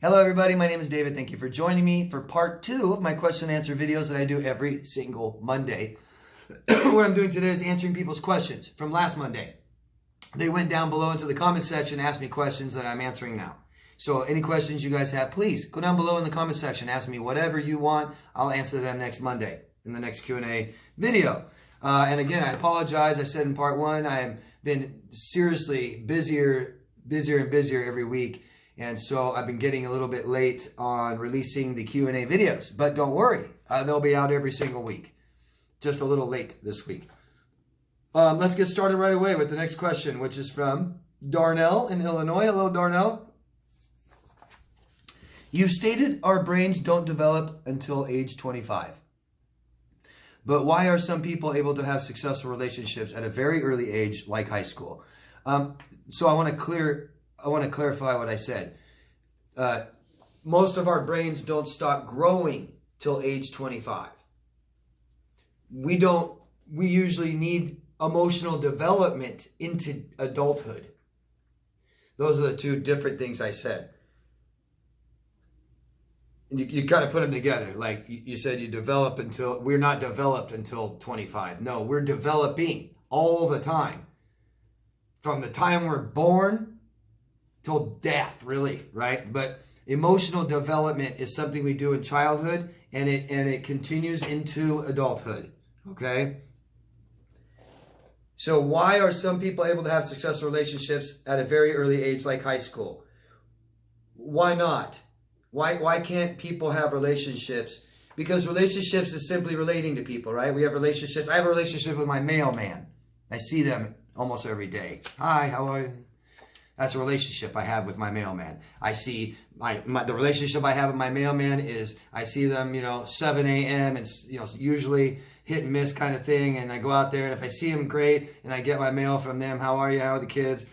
Hello everybody, my name is David. Thank you for joining me for part 2 of my question and answer videos that I do every single Monday. What I'm doing today is answering people's questions from last Monday. They went down below into the comment section and asked me questions that I'm answering now. So any questions you guys have, please go down below in the comment section. Ask me whatever you want. I'll answer them next Monday in the next Q&A video. And again, I apologize. I said in part 1, I've been seriously busier and busier every week. And so I've been getting a little bit late on releasing the Q&A videos. But don't worry, they'll be out every single week. Just a little late this week. Let's get started right away with the next question, which is from Darnell in Illinois. Hello, Darnell. You've stated our brains don't develop until age 25. But why are some people able to have successful relationships at a very early age, like high school? So I want to clarify what I said. Most of our brains don't stop growing till age 25. We usually need emotional development into adulthood. Those are the two different things I said. You kind of put them together. Like you said, we're not developed until 25. No, we're developing all the time. From the time we're born till death, really, right? But emotional development is something we do in childhood, and it continues into adulthood, okay? So why are some people able to have successful relationships at a very early age, like high school? Why not? Why can't people have relationships? Because relationships is simply relating to people, right? We have relationships. I have a relationship with my mailman. I see them almost every day. Hi, how are you? That's a relationship I have with my mailman. I see the relationship I have with my mailman is I see them, 7 a.m. and usually hit and miss kind of thing. And I go out there, and if I see them, great, and I get my mail from them. How are you? How are the kids?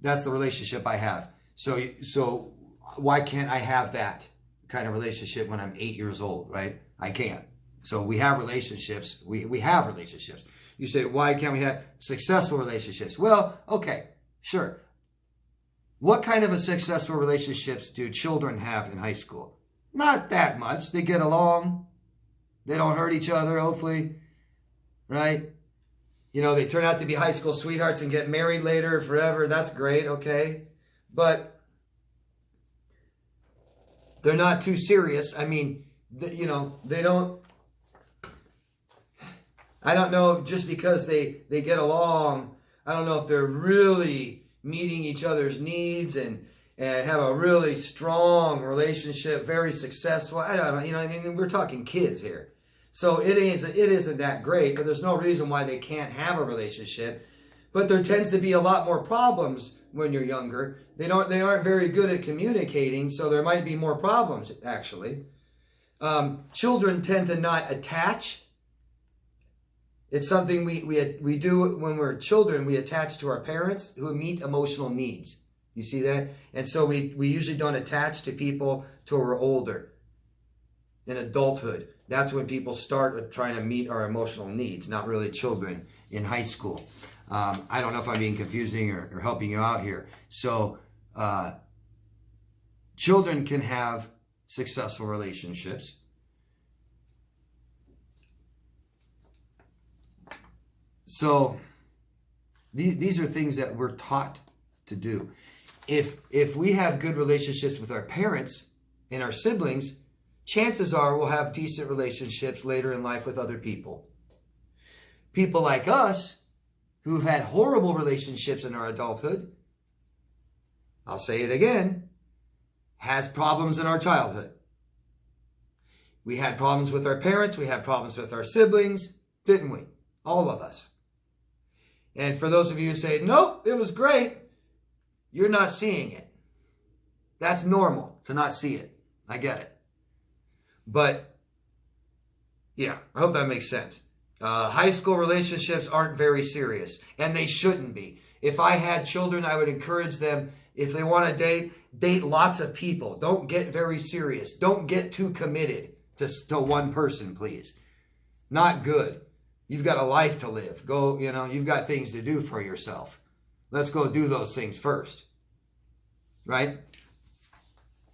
That's the relationship I have. So why can't I have that kind of relationship when I'm 8 years old, right? I can't. So we have relationships. We have relationships. You say, why can't we have successful relationships? Well, okay, sure. What kind of a successful relationships do children have in high school? Not that much. They get along. They don't hurt each other, hopefully, right? They turn out to be high school sweethearts and get married later forever. That's great, okay? But they're not too serious. I mean, they don't, I don't know, just because they get along, I don't know if they're really meeting each other's needs and have a really strong relationship, very successful. I don't know, we're talking kids here. So it isn't that great, but there's no reason why they can't have a relationship. But there tends to be a lot more problems when you're younger. They aren't very good at communicating, so there might be more problems, actually. Children tend to not attach. It's something we do when we're children. We attach to our parents who meet emotional needs. You see that? And so we usually don't attach to people till we're older. In adulthood, that's when people start trying to meet our emotional needs, not really children in high school. I don't know if I'm being confusing or helping you out here. So children can have successful relationships. So these are things that we're taught to do. If we have good relationships with our parents and our siblings, chances are we'll have decent relationships later in life with other people. People like us who've had horrible relationships in our adulthood, I'll say it again, has problems in our childhood. We had problems with our parents, we had problems with our siblings, didn't we? All of us. And for those of you who say, nope, it was great, you're not seeing it. That's normal to not see it. I get it. But, yeah, I hope that makes sense. High school relationships aren't very serious, and they shouldn't be. If I had children, I would encourage them, if they want to date lots of people. Don't get very serious. Don't get too committed to one person, please. Not good. You've got a life to live. Go, you've got things to do for yourself. Let's go do those things first. Right?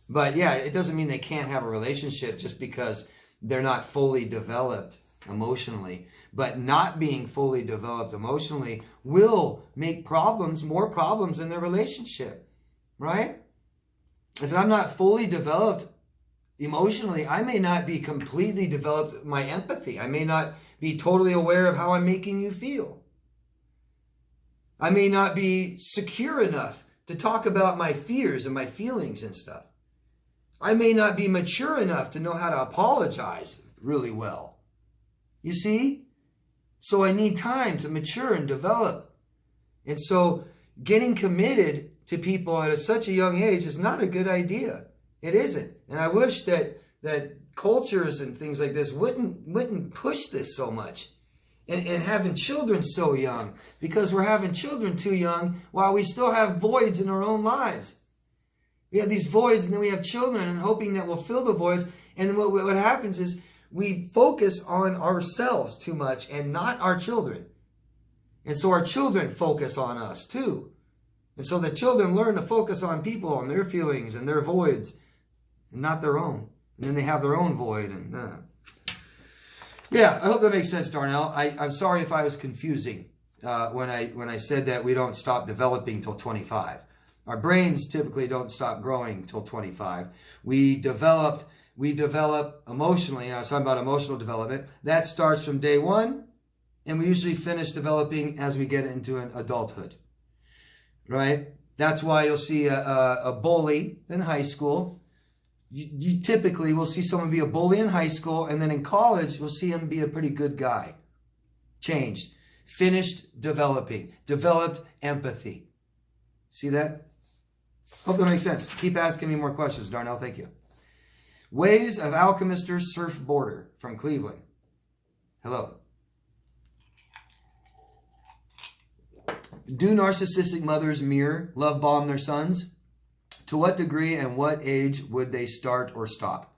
But yeah, it doesn't mean they can't have a relationship just because they're not fully developed emotionally. But not being fully developed emotionally will make problems, more problems in their relationship, right? If I'm not fully developed emotionally, I may not be completely developed my empathy. I may not be totally aware of how I'm making you feel. I may not be secure enough to talk about my fears and my feelings and stuff. I may not be mature enough to know how to apologize really well. You see? So I need time to mature and develop. And so getting committed to people at such a young age is not a good idea. It isn't. And I wish that cultures and things like this wouldn't push this so much. And having children so young, because we're having children too young while we still have voids in our own lives. We have these voids, and then we have children, and hoping that we'll fill the voids. And then what happens is we focus on ourselves too much and not our children. And so our children focus on us too. And so the children learn to focus on people and their feelings and their voids and not their own. And then they have their own void. And yeah, I hope that makes sense, Darnell. I'm sorry if I was confusing when I said that we don't stop developing till 25. Our brains typically don't stop growing till 25. We develop emotionally, and I was talking about emotional development. That starts from day one, and we usually finish developing as we get into an adulthood, right? That's why you'll see a bully in high school. You typically will see someone be a bully in high school, and then in college, you'll see him be a pretty good guy. Changed, finished developing, developed empathy. See that? Hope that makes sense. Keep asking me more questions, Darnell. Thank you. Ways of Alchemister Surfboarder from Cleveland. Hello. Do narcissistic mothers mirror, love bomb their sons? To what degree and what age would they start or stop?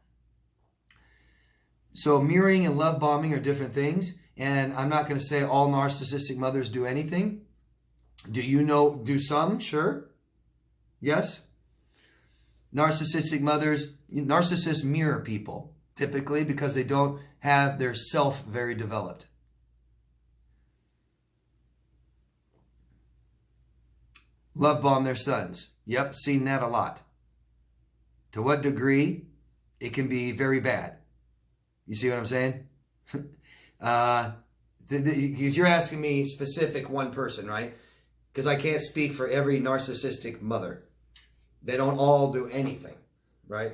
So mirroring and love bombing are different things. And I'm not going to say all narcissistic mothers do anything. Do some? Sure. Yes. Narcissists mirror people, typically because they don't have their self very developed. Love bomb their sons. Yep, seen that a lot. To what degree? It can be very bad. You see what I'm saying? Because you're asking me specific one person, right? Because I can't speak for every narcissistic mother. They don't all do anything, right?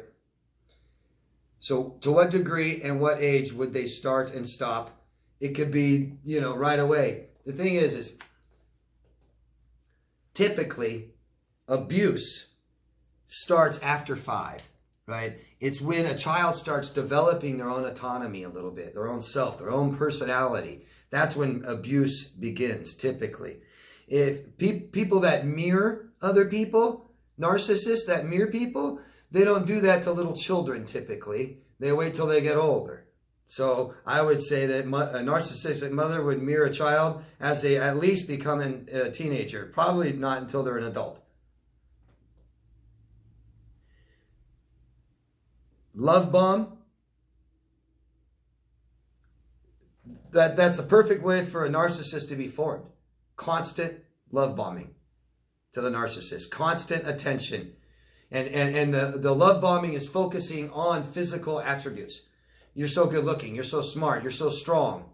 So to what degree and what age would they start and stop? It could be, right away. The thing is typically abuse starts after 5, right? It's when a child starts developing their own autonomy a little bit, their own self, their own personality. That's when abuse begins, typically. If people that mirror other people, narcissists that mirror people, they don't do that to little children typically. They wait till they get older. So I would say that a narcissistic mother would mirror a child as they at least become a teenager. Probably not until they're an adult. Love bomb. That's the perfect way for a narcissist to be formed. Constant love bombing to the narcissist. Constant attention. And the love bombing is focusing on physical attributes. You're so good looking. You're so smart. You're so strong.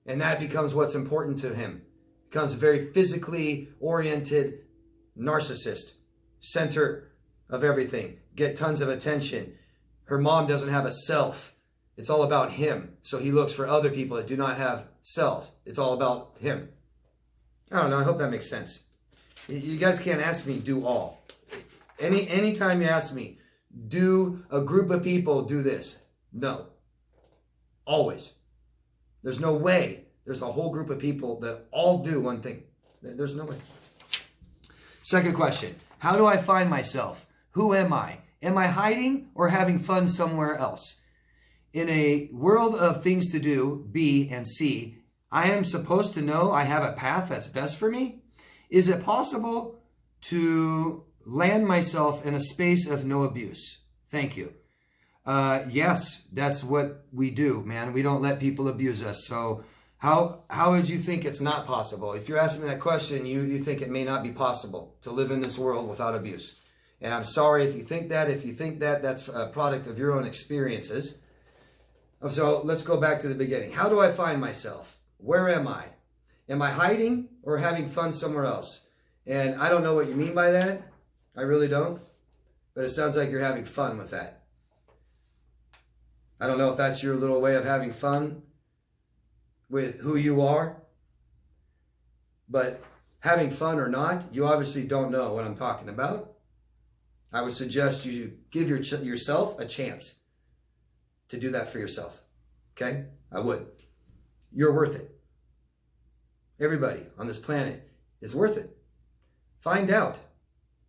And that becomes what's important to him. Becomes a very physically oriented narcissist. Center of everything. Get tons of attention. Her mom doesn't have a self. It's all about him. So he looks for other people that do not have self. It's all about him. I don't know. I hope that makes sense. You guys can't ask me do all. Anytime you ask me, do a group of people do this? No. Always. There's no way there's a whole group of people that all do one thing. There's no way. Second question. How do I find myself? Who am I? Am I hiding or having fun somewhere else? In a world of things to do, be and see, I am supposed to know I have a path that's best for me? Is it possible to land myself in a space of no abuse? Thank you. Yes, that's what we do, man. We don't let people abuse us. So how would you think it's not possible? If you're asking me that question, you think it may not be possible to live in this world without abuse. And I'm sorry if you think that. If you think that, that's a product of your own experiences. So let's go back to the beginning. How do I find myself? Where am I? Am I hiding or having fun somewhere else? And I don't know what you mean by that. I really don't. But it sounds like you're having fun with that. I don't know if that's your little way of having fun with who you are. But having fun or not, you obviously don't know what I'm talking about. I would suggest you give yourself a chance to do that for yourself. Okay? I would. You're worth it. Everybody on this planet is worth it. Find out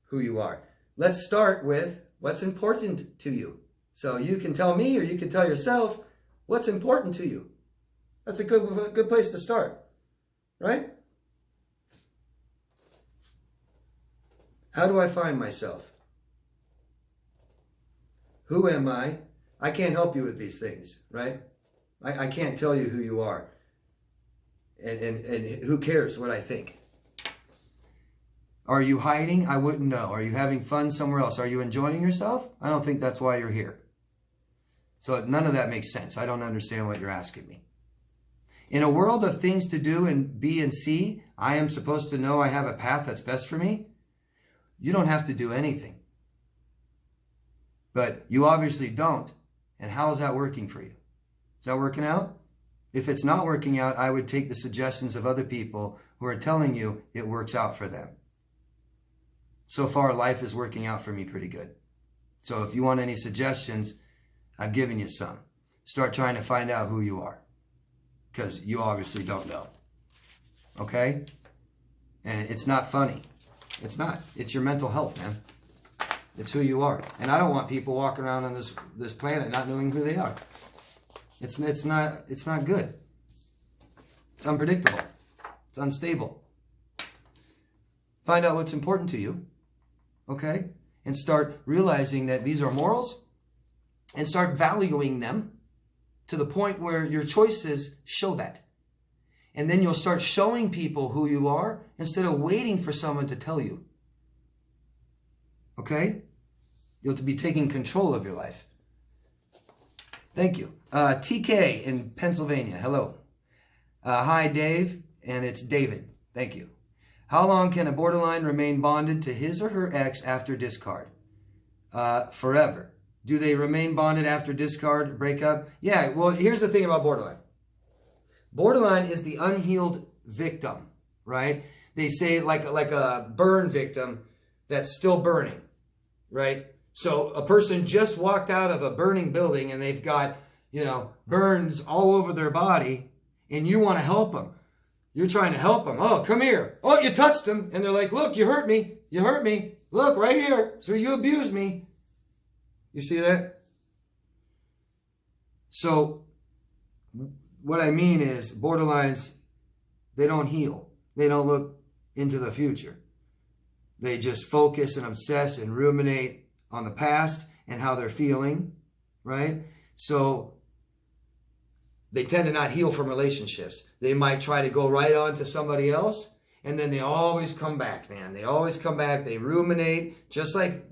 who you are. Let's start with what's important to you. So you can tell me or you can tell yourself what's important to you. That's a good place to start, right? How do I find myself? Who am I? I can't help you with these things, right? I can't tell you who you are. And who cares what I think? Are you hiding? I wouldn't know. Are you having fun somewhere else? Are you enjoying yourself? I don't think that's why you're here. So none of that makes sense. I don't understand what you're asking me. In a world of things to do and be and see, I am supposed to know I have a path that's best for me. You don't have to do anything. But you obviously don't. And how is that working for you? Is that working out? If it's not working out, I would take the suggestions of other people who are telling you it works out for them. So far, life is working out for me pretty good. So if you want any suggestions, I've given you some. Start trying to find out who you are. Because you obviously don't know. Okay? And it's not funny. It's not. It's your mental health, man. It's who you are. And I don't want people walking around on this planet not knowing who they are. It's not good. It's unpredictable. It's unstable. Find out what's important to you. Okay? And start realizing that these are morals. And start valuing them to the point where your choices show that. And then you'll start showing people who you are instead of waiting for someone to tell you. Okay? You'll have to be taking control of your life. Thank you. TK in Pennsylvania. Hello. Hi, Dave. And it's David. Thank you. How long can a borderline remain bonded to his or her ex after discard? Forever. Do they remain bonded after discard, breakup? Yeah, well, here's the thing about borderline. Borderline is the unhealed victim, right? They say like a burn victim that's still burning, right? So a person just walked out of a burning building and they've got, burns all over their body and you want to help them. You're trying to help them. Oh, come here. Oh, you touched them. And they're like, look, you hurt me. You hurt me. Look, right here. So you abused me. You see that? So what I mean is borderlines, they don't heal. They don't look into the future. They just focus and obsess and ruminate on the past and how they're feeling, right? So they tend to not heal from relationships. They might try to go right on to somebody else, and then they always come back, man. They always come back. They ruminate, just like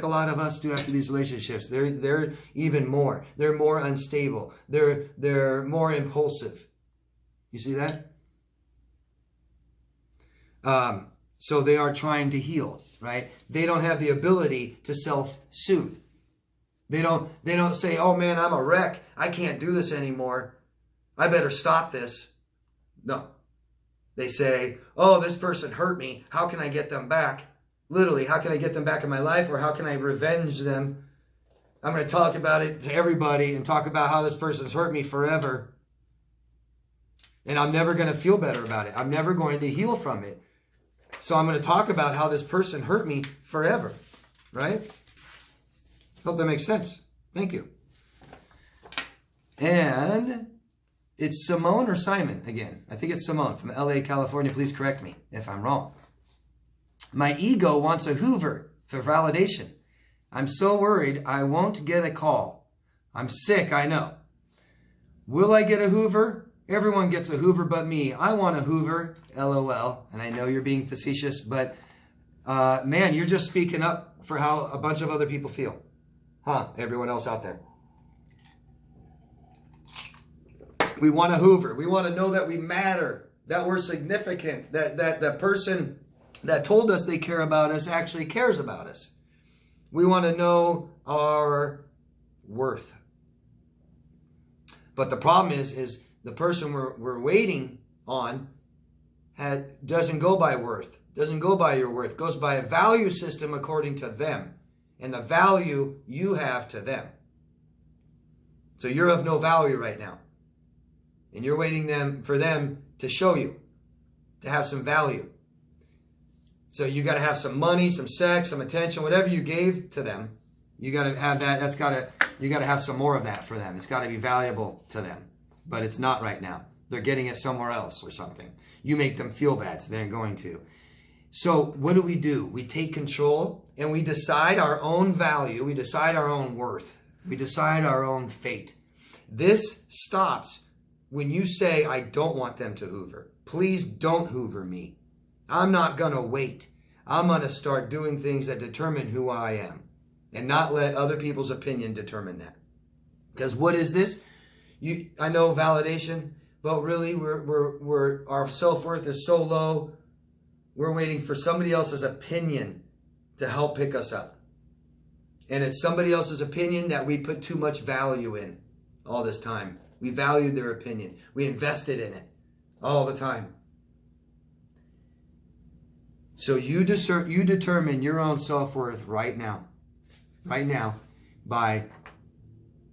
a lot of us do after these relationships. They're even more. They're more unstable. They're more impulsive. You see that? So they are trying to heal, right? They don't have the ability to self-soothe. They don't say, oh man, I'm a wreck. I can't do this anymore. I better stop this. No. They say, oh, this person hurt me. How can I get them back? Literally, how can I get them back in my life? Or how can I revenge them? I'm going to talk about it to everybody and talk about how this person's hurt me forever. And I'm never going to feel better about it. I'm never going to heal from it. So I'm going to talk about how this person hurt me forever. Right? Hope that makes sense. Thank you. And it's Simone or Simon again. I think it's Simone from LA, California. Please correct me if I'm wrong. My ego wants a Hoover for validation. I'm so worried I won't get a call. I'm sick, I know. Will I get a Hoover? Everyone gets a Hoover but me. I want a Hoover, LOL. And I know you're being facetious, but man, you're just speaking up for how a bunch of other people feel. Huh, everyone else out there. We want a Hoover. We want to know that we matter, that we're significant, that the person that told us they care about us actually cares about us. We want to know our worth. But the problem is the person we're waiting on doesn't go by worth, doesn't go by your worth, goes by a value system according to them and the value you have to them. So you're of no value right now. And you're waiting for them to show you, to have some value. So you got to have some money, some sex, some attention, whatever you gave to them. You got to have that. You got to have some more of that for them. It's got to be valuable to them. But it's not right now. They're getting it somewhere else or something. You make them feel bad, so they're going to. So what do? We take control and we decide our own value. We decide our own worth. We decide our own fate. This stops when you say, I don't want them to Hoover. Please don't Hoover me. I'm not going to wait. I'm going to start doing things that determine who I am and not let other people's opinion determine that. Because what is this? I know validation, but really our self-worth is so low. We're waiting for somebody else's opinion to help pick us up. And it's somebody else's opinion that we put too much value in all this time. We valued their opinion. We invested in it all the time. So you determine your own self-worth right now by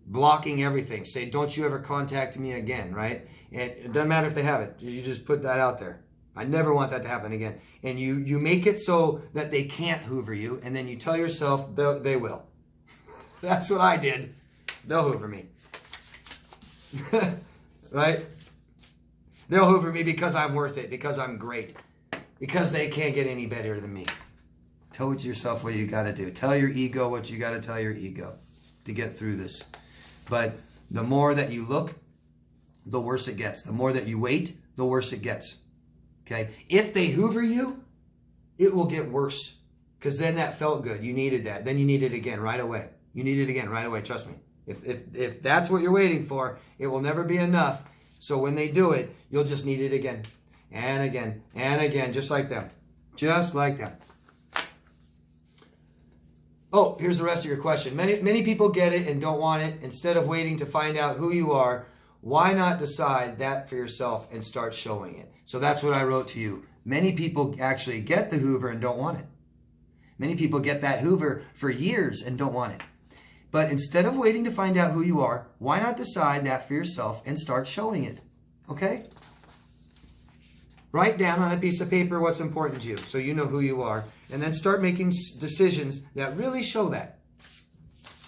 blocking everything. Say, don't you ever contact me again, right? And it doesn't matter if they have it. You just put that out there. I never want that to happen again. And you make it so that they can't Hoover you, and then you tell yourself they will. That's what I did. They'll Hoover me. Right? They'll Hoover me because I'm worth it, because I'm great, because they can't get any better than me. Tell yourself what you got to do. Tell your ego what you got to tell your ego to get through this. But the more that you look, the worse it gets. The more that you wait, the worse it gets. Okay? If they Hoover you, it will get worse. Because then that felt good. You needed that. Then you need it again right away. You need it again right away. Trust me. If that's what you're waiting for, it will never be enough. So when they do it, you'll just need it again and again and again, just like them. Just like them. Oh, here's the rest of your question. Many people get it and don't want it. Instead of waiting to find out who you are, why not decide that for yourself and start showing it? So that's what I wrote to you. Many people actually get the Hoover and don't want it. Many people get that Hoover for years and don't want it. But instead of waiting to find out who you are, why not decide that for yourself and start showing it? Okay? Write down on a piece of paper what's important to you so you know who you are. And then start making decisions that really show that.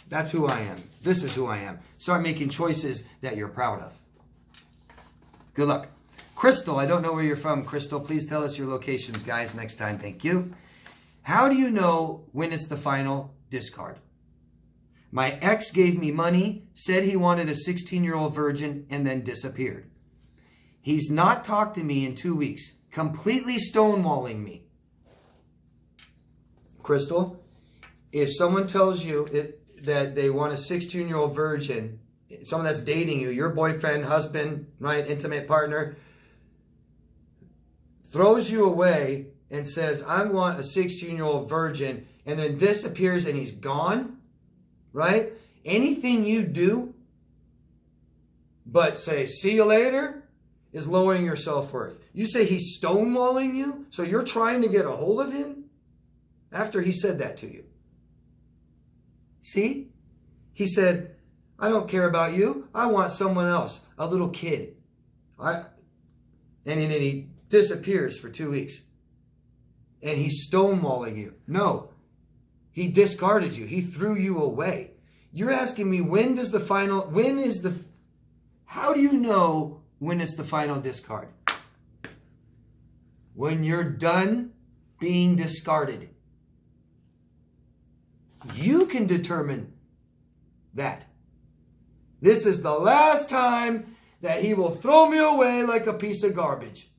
That's who I am. This is who I am. Start making choices that you're proud of. Good luck. Crystal, I don't know where you're from. Crystal, please tell us your locations, guys, next time. Thank you. How do you know when it's the final discard? My ex gave me money, said he wanted a 16-year-old virgin, and then disappeared. He's not talked to me in 2 weeks, completely stonewalling me. Crystal, if someone tells you that they want a 16-year-old virgin, someone that's dating you, your boyfriend, husband, right, intimate partner, throws you away and says, I want a 16-year-old virgin, and then disappears and he's gone, right? Anything you do but say, see you later, is lowering your self-worth. You say he's stonewalling you, so you're trying to get a hold of him after he said that to you. See? He said, I don't care about you. I want someone else, a little kid. And then he disappears for 2 weeks. And he's stonewalling you. No. He discarded you. He threw you away. You're asking me, how do you know when it's the final discard? When you're done being discarded. You can determine that. This is the last time that he will throw me away like a piece of garbage.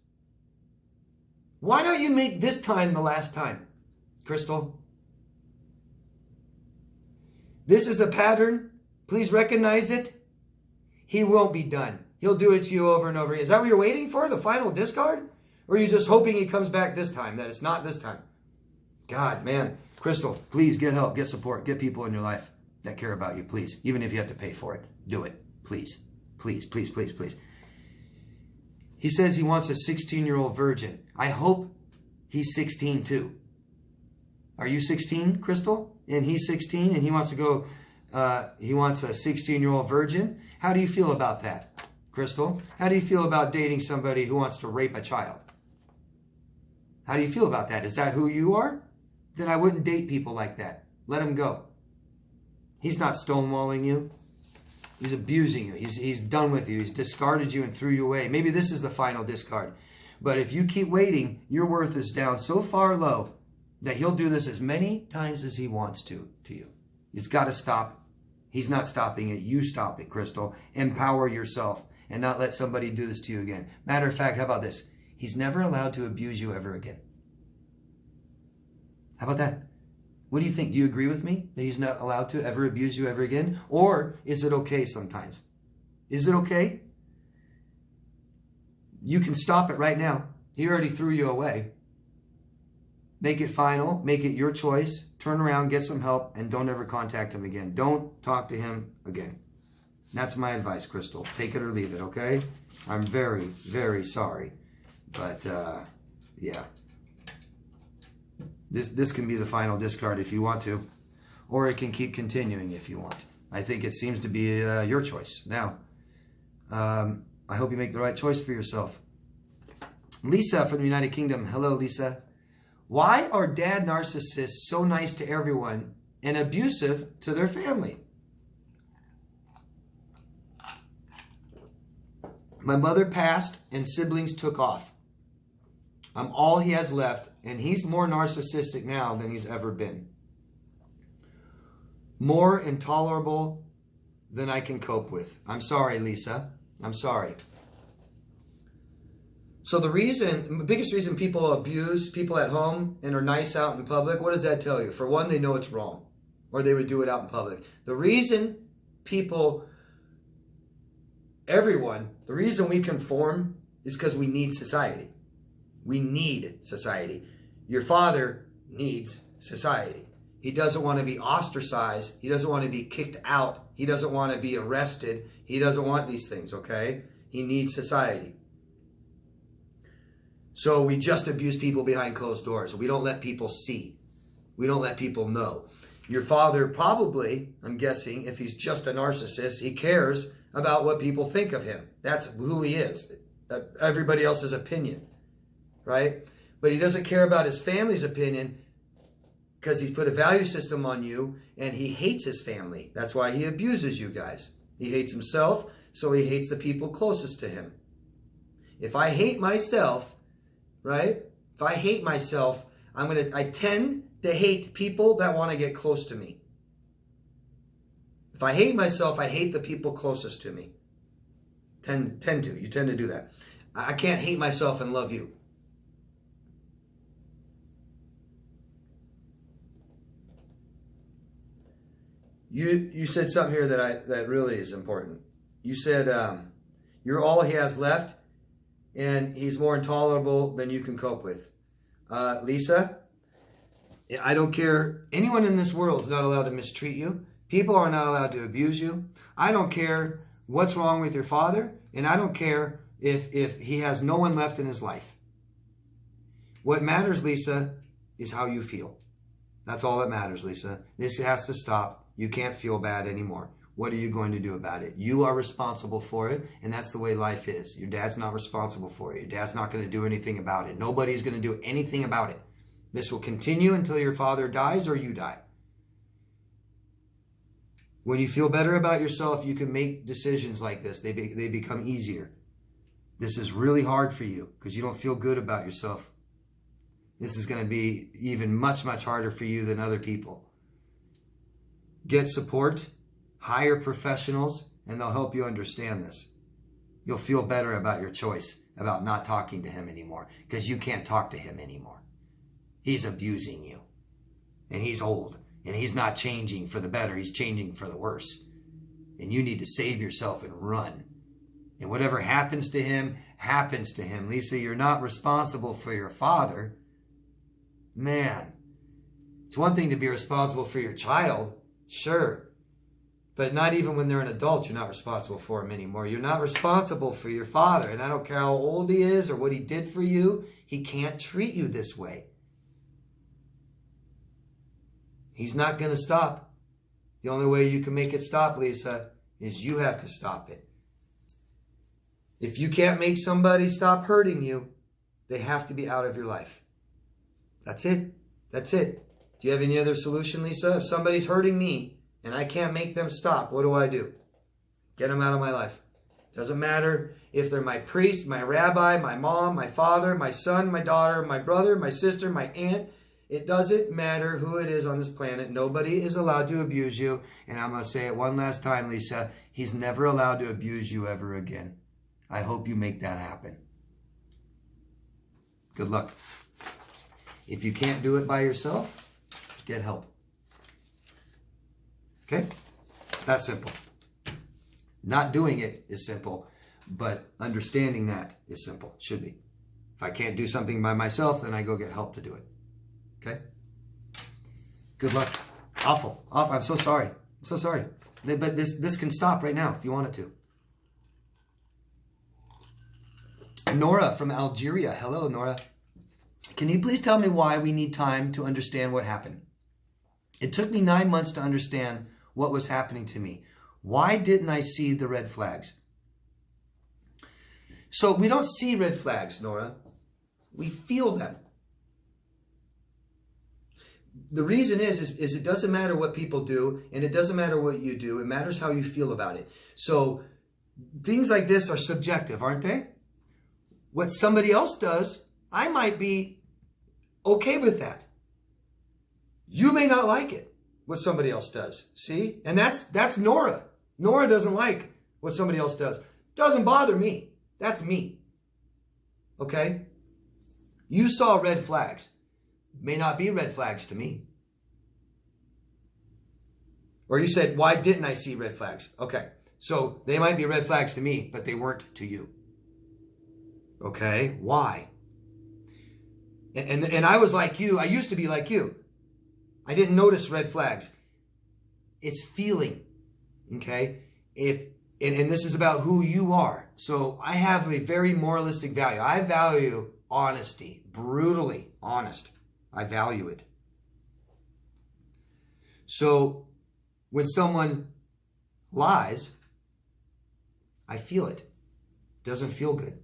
Why don't you make this time the last time, Crystal? This is a pattern. Please recognize it. He won't be done. He'll do it to you over and over again. Is that what you're waiting for, the final discard? Or are you just hoping he comes back this time, that it's not this time? God, man. Crystal, please get help, get support, get people in your life that care about you, please. Even if you have to pay for it, do it. Please, please, please, please, please. He says he wants a 16-year-old virgin. I hope he's 16 too. Are you 16, Crystal? And he's 16 and he wants to go, he wants a 16-year-old virgin. How do you feel about that, Crystal? How do you feel about dating somebody who wants to rape a child? How do you feel about that? Is that who you are? Then I wouldn't date people like that. Let him go. He's not stonewalling you. He's abusing you. He's done with you. He's discarded you and threw you away. Maybe this is the final discard. But if you keep waiting, your worth is down so far low that he'll do this as many times as he wants to you. It's got to stop. He's not stopping it. You stop it, Crystal. Empower yourself and not let somebody do this to you again. Matter of fact, how about this? He's never allowed to abuse you ever again. How about that? What do you think? Do you agree with me that he's not allowed to ever abuse you ever again? Or is it okay sometimes? Is it okay? You can stop it right now. He already threw you away. Make it final. Make it your choice. Turn around, get some help, and don't ever contact him again. Don't talk to him again. That's my advice, Crystal. Take it or leave it, okay? I'm very, very sorry. But, yeah. This can be the final discard if you want to. Or it can keep continuing if you want. I think it seems to be your choice. Now, I hope you make the right choice for yourself. Lisa from the United Kingdom. Hello, Lisa. Why are dad narcissists so nice to everyone and abusive to their family? My mother passed and siblings took off. I'm all he has left, and he's more narcissistic now than he's ever been. More intolerable than I can cope with. I'm sorry, Lisa. I'm sorry. So the biggest reason people abuse people at home and are nice out in public, what does that tell you? For one, they know it's wrong, or they would do it out in public. The reason the reason we conform is because we need society. We need society. Your father needs society. He doesn't want to be ostracized. He doesn't want to be kicked out. He doesn't want to be arrested. He doesn't want these things, okay? He needs society. So we just abuse people behind closed doors. We don't let people see. We don't let people know. Your father probably, I'm guessing, if he's just a narcissist, he cares about what people think of him. That's who he is. Everybody else's opinion, right? But he doesn't care about his family's opinion because he's put a value system on you and he hates his family. That's why he abuses you guys. He hates himself, so he hates the people closest to him. If I hate myself, right? If I hate myself, I tend to hate people that want to get close to me. If I hate myself, I hate the people closest to me. You tend to do that. I can't hate myself and love you. You said something here that really is important. You said you're all he has left, and he's more intolerable than you can cope with. Lisa, I don't care. Anyone in this world is not allowed to mistreat you. People are not allowed to abuse you. I don't care what's wrong with your father, and I don't care if he has no one left in his life. What matters, Lisa, is how you feel. That's all that matters, Lisa. This has to stop. You can't feel bad anymore. What are you going to do about it? You are responsible for it, and that's the way life is. Your dad's not responsible for it. Your dad's not going to do anything about it. Nobody's going to do anything about it. This will continue until your father dies or you die. When you feel better about yourself, you can make decisions like this. They become easier. This is really hard for you because you don't feel good about yourself. This is going to be even much, much harder for you than other people. get support, hire professionals, and they'll help you understand this. You'll feel better about your choice about not talking to him anymore, because you can't talk to him anymore. He's abusing you, and he's old, and he's not changing for the better. He's changing for the worse. And you need to save yourself and run. And whatever happens to him, happens to him. Lisa, you're not responsible for your father. Man, it's one thing to be responsible for your child, sure. But not even when they're an adult, you're not responsible for him anymore. You're not responsible for your father. And I don't care how old he is or what he did for you, he can't treat you this way. He's not going to stop. The only way you can make it stop, Lisa, is you have to stop it. If you can't make somebody stop hurting you, they have to be out of your life. That's it. That's it. Do you have any other solution, Lisa? If somebody's hurting me and I can't make them stop, what do? Get them out of my life. Doesn't matter if they're my priest, my rabbi, my mom, my father, my son, my daughter, my brother, my sister, my aunt. It doesn't matter who it is on this planet. Nobody is allowed to abuse you. And I'm going to say it one last time, Lisa. He's never allowed to abuse you ever again. I hope you make that happen. Good luck. If you can't do it by yourself, get help. Okay? That's simple. Not doing it is simple, but understanding that is simple. Should be. If I can't do something by myself, then I go get help to do it. Okay? Good luck. Awful. Awful. I'm so sorry. I'm so sorry. But this can stop right now if you want it to. Nora from Algeria. Hello, Nora. Can you please tell me why we need time to understand what happened? It took me 9 months to understand what was happening to me. Why didn't I see the red flags? So we don't see red flags, Nora. We feel them. The reason is it doesn't matter what people do, and it doesn't matter what you do. It matters how you feel about it. So things like this are subjective, aren't they? What somebody else does, I might be okay with that. You may not like it, what somebody else does. See? And that's Nora. Nora doesn't like what somebody else does. Doesn't bother me. That's me. Okay? You saw red flags. May not be red flags to me. Or you said, why didn't I see red flags? Okay. So they might be red flags to me, but they weren't to you. Okay? Why? And I was like you. I used to be like you. I didn't notice red flags. It's feeling. Okay? And this is about who you are. So I have a very moralistic value. I value honesty. Brutally honest. I value it. So when someone lies, I feel it. It doesn't feel good.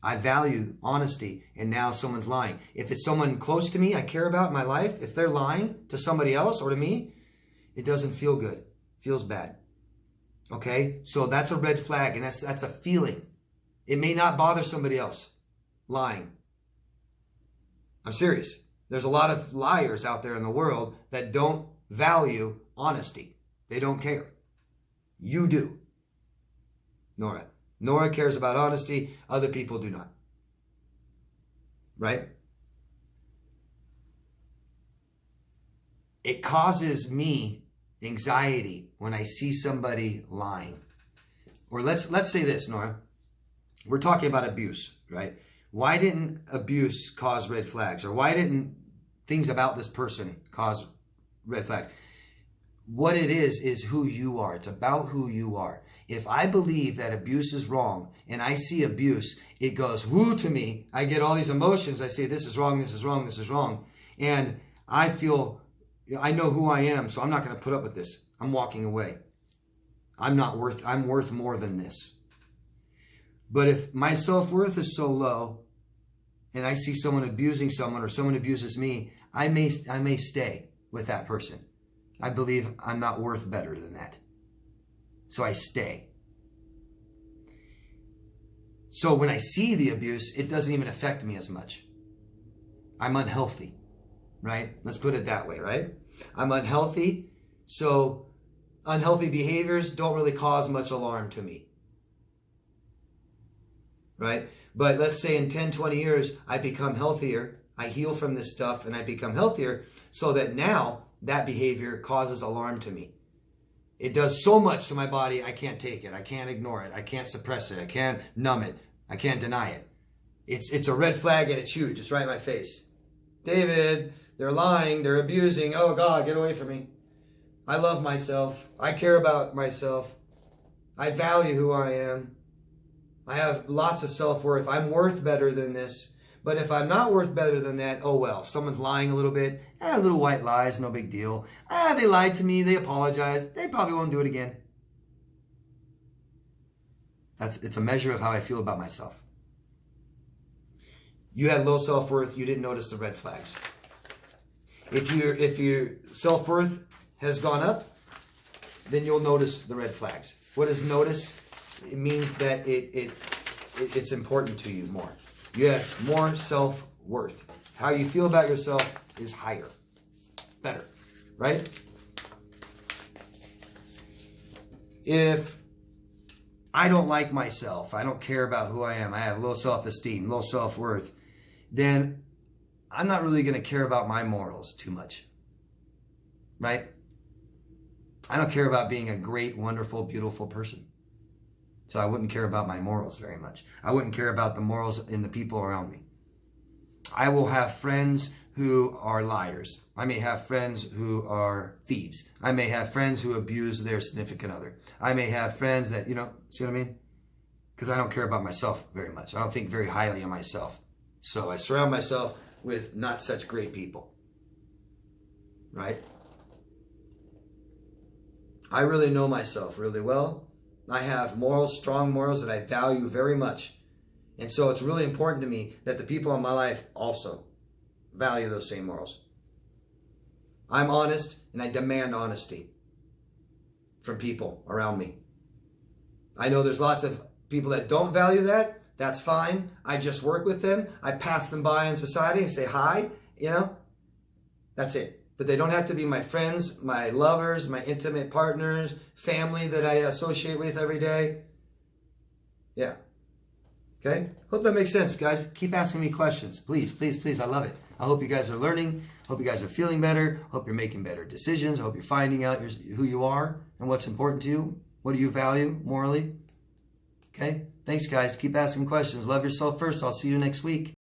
I value honesty, and now someone's lying. If it's someone close to me I care about in my life, if they're lying to somebody else or to me, it doesn't feel good. It feels bad. Okay? So that's a red flag, and that's a feeling. It may not bother somebody else, lying. I'm serious. There's a lot of liars out there in the world that don't value honesty. They don't care. You do. Nora. Nora cares about honesty. Other people do not. Right? It causes me anxiety when I see somebody lying. Or let's say this, Nora. We're talking about abuse, right? Why didn't abuse cause red flags? Or why didn't things about this person cause red flags? What it is who you are. It's about who you are. If I believe that abuse is wrong and I see abuse, it goes woo to me. I get all these emotions. I say, this is wrong, this is wrong, this is wrong. And I feel, I know who I am, so I'm not going to put up with this. I'm walking away. I'm worth more than this. But if my self-worth is so low and I see someone abusing someone or someone abuses me, I may stay with that person. I believe I'm not worth better than that. So I stay. So when I see the abuse, it doesn't even affect me as much. I'm unhealthy, right? Let's put it that way, right? I'm unhealthy So unhealthy behaviors don't really cause much alarm to me. Right? But let's say in 10, 20 years, I become healthier. I heal from this stuff and I become healthier so that now that behavior causes alarm to me. It does so much to my body, I can't take it. I can't ignore it. I can't suppress it. I can't numb it. I can't deny it. It's a red flag and it's huge. It's right in my face. David, they're lying. They're abusing. Oh God, get away from me. I love myself. I care about myself. I value who I am. I have lots of self-worth. I'm worth better than this. But if I'm not worth better than that, oh well. Someone's lying a little bit. Little white lies, no big deal. They lied to me. They apologized. They probably won't do it again. It's a measure of how I feel about myself. You had low self-worth. You didn't notice the red flags. If your self-worth has gone up, then you'll notice the red flags. What is notice? It means that it's important to you more. You have more self-worth. How you feel about yourself is higher, better, right? If I don't like myself, I don't care about who I am, I have low self-esteem, low self-worth, then I'm not really going to care about my morals too much, right? I don't care about being a great, wonderful, beautiful person. So I wouldn't care about my morals very much. I wouldn't care about the morals in the people around me. I will have friends who are liars. I may have friends who are thieves. I may have friends who abuse their significant other. I may have friends that, see what I mean? Because I don't care about myself very much. I don't think very highly of myself. So I surround myself with not such great people. Right? I really know myself really well. I have morals, strong morals that I value very much. And so it's really important to me that the people in my life also value those same morals. I'm honest and I demand honesty from people around me. I know there's lots of people that don't value that. That's fine. I just work with them. I pass them by in society and say hi, That's it. But they don't have to be my friends, my lovers, my intimate partners, family that I associate with every day. Yeah. Okay? Hope that makes sense, guys. Keep asking me questions. Please, please, please. I love it. I hope you guys are learning. Hope you guys are feeling better. Hope you're making better decisions. Hope you're finding out who you are and what's important to you. What do you value morally? Okay? Thanks, guys. Keep asking questions. Love yourself first. I'll see you next week.